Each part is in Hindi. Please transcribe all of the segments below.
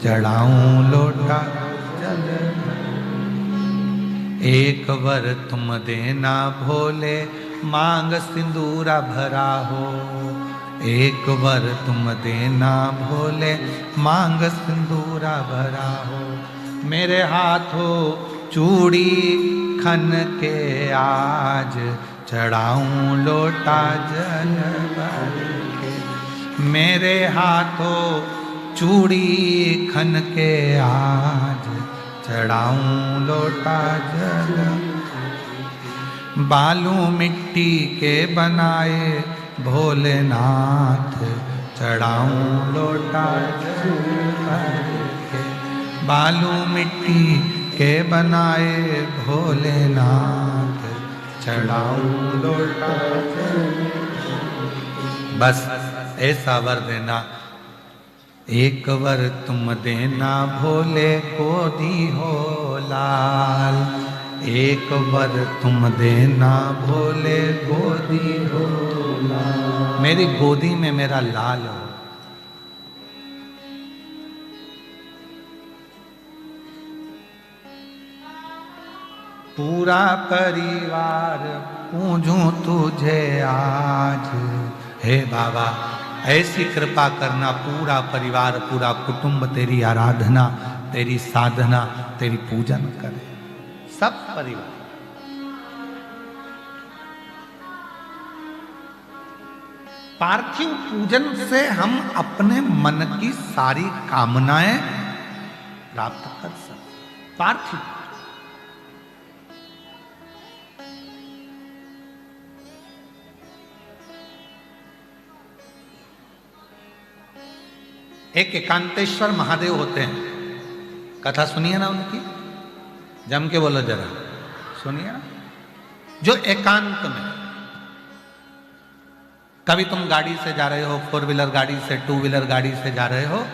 चढ़ाऊं लोटा जल। एक वर तुम देना भोले, मांग सिंदूरा भरा हो। एक वर तुम देना भोले, मांग सिंदूरा भरा हो। मेरे हाथों चूड़ी खन के आज, चढ़ाऊं लोटा जल भर के। मेरे हाथों चूड़ी खन के आज, चढ़ाऊं लोटा जल। बालू मिट्टी के बनाए भोलेनाथ, चढ़ाऊं लोटा जल भर के। बालू मिट्टी के बनाए भोलेनाथ, चढ़ाऊं लोटा जल। बस ऐसा वर देना, एक वर तुम देना भोले को दी हो लाल। एक वर तुम देना भोले गोदी हो लाल। मेरी गोदी में मेरा लाल हो। पूरा परिवार पूजूं तुझे आज। हे बाबा ऐसी कृपा करना, पूरा परिवार पूरा कुटुंब तेरी आराधना, तेरी साधना, तेरी पूजन करे, सब परिवार। पार्थिव पूजन से हम अपने मन की सारी कामनाएं प्राप्त कर सकते। पार्थिव एक एकांतेश्वर महादेव होते हैं, कथा सुनिए ना उनकी, जम के बोलो जरा, सुनिए ना। जो एकांत में, कभी तुम गाड़ी से जा रहे हो, 4 व्हीलर गाड़ी से, 2 व्हीलर गाड़ी से जा रहे हो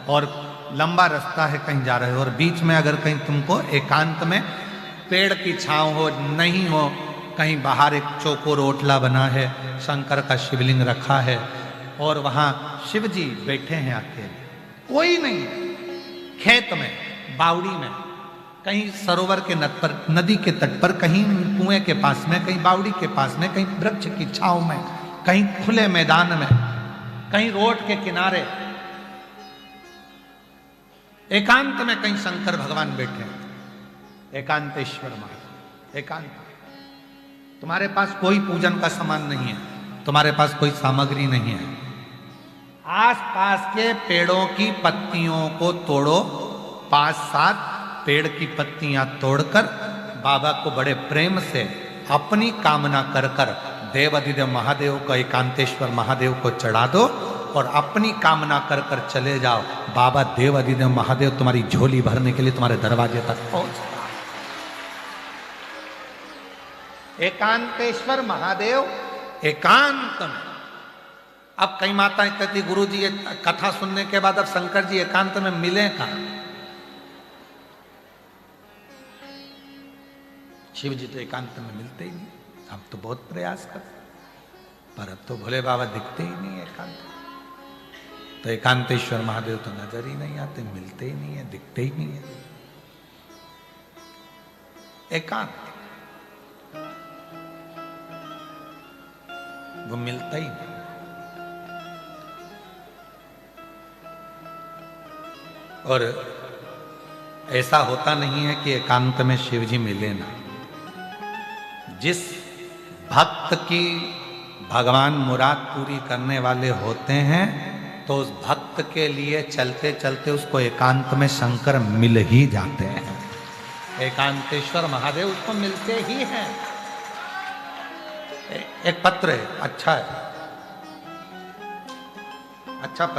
और लंबा रास्ता है, कहीं जा रहे हो और बीच में अगर कहीं तुमको एकांत में पेड़ की छांव हो, नहीं हो, कहीं बाहर एक चौकोर ओटला बना है, शंकर का शिवलिंग रखा है और वहां शिव जी बैठे हैं अकेले, कोई नहीं, खेत में, बावड़ी में, कहीं सरोवर के नद पर, नदी के तट पर, कहीं कुएं के पास में, कहीं बावड़ी के पास में, कहीं वृक्ष की छांव में, कहीं खुले मैदान में, कहीं रोड के किनारे, एकांत में कहीं शंकर भगवान बैठे हैं। एकांतेश्वर महादेव, एकांत। तुम्हारे पास कोई पूजन का सामान नहीं है, तुम्हारे पास कोई सामग्री नहीं है, आसपास के पेड़ों की पत्तियों को तोड़ो, 5-7 पेड़ की पत्तियां तोड़कर बाबा को बड़े प्रेम से अपनी कामना कर कर देवाधिदेव महादेव को, एकांतेश्वर महादेव को चढ़ा दो और अपनी कामना कर कर चले जाओ। बाबा देवाधिदेव महादेव तुम्हारी झोली भरने के लिए तुम्हारे दरवाजे तक पहुंच। एकांतेश्वर महादेव एकांत में। अब कई माताएं कहती, गुरु जी ये कथा सुनने के बाद अब शंकर जी एकांत में मिले कहां? शिव जी तो एकांत में मिलते ही नहीं। हम तो बहुत प्रयास करते, पर अब तो भोले बाबा दिखते ही नहीं एकांत। तो एकांतेश्वर महादेव तो नजर ही नहीं आते, मिलते ही नहीं है, दिखते ही नहीं है। एकांत वो मिलता ही नहीं। और ऐसा होता नहीं है कि एकांत में शिव जी मिले ना। जिस भक्त की भगवान मुराद पूरी करने वाले होते हैं, तो उस भक्त के लिए चलते चलते उसको एकांत में शंकर मिल ही जाते हैं। एकांतेश्वर महादेव उसको मिलते ही हैं। एक पत्र है, अच्छा है, अच्छा पत्र।